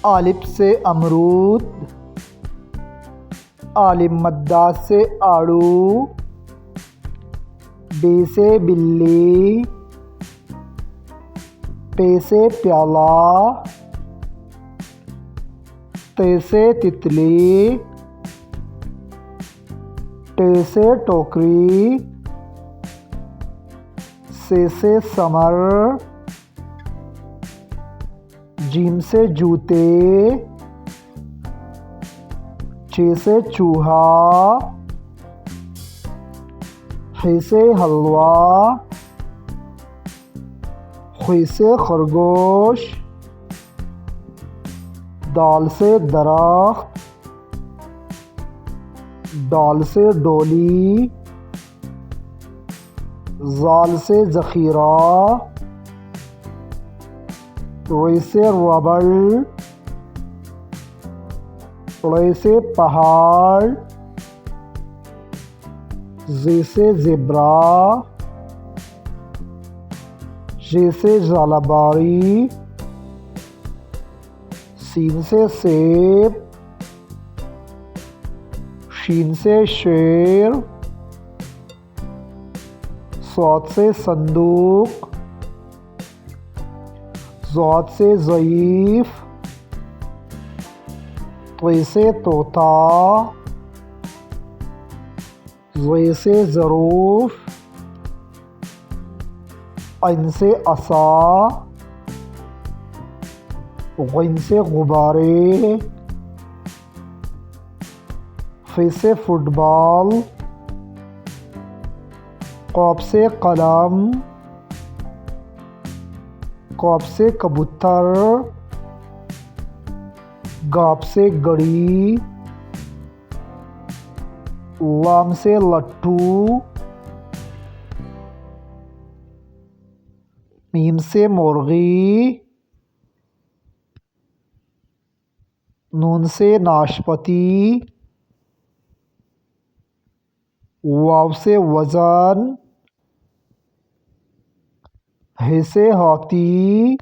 الف سے امرود، عالم مدہ سے آڑو، بے سے بلی، پے سے پیالہ، تے سے تتلی، ٹے سے ٹوکری، سے ثمر، جیم سے جوتے، چ سے چوہا، ح سے حلوہ، خ سے خرگوش، دال سے درخت، ڈال سے ڈولی، زال سے ذخیرہ، ر سے ربڑ، ڑ سے پہاڑ، ز سے زبرا، ژ سے ژالہباری، س سے سیب، ش سے شیر، ص سے صندوق، ض سے ضعیف، ط سے طوطا، ظ سے ظروف، ع سے عصا، غ سے غبارے، ف سے فٹ بال، ق سے قلم، ق سے کبوتر، گ سے گڑی، ل سے لٹھو، م سے مرغی، ن سے ناشپاتی، و سے وزن، ہ سے ہاتھی،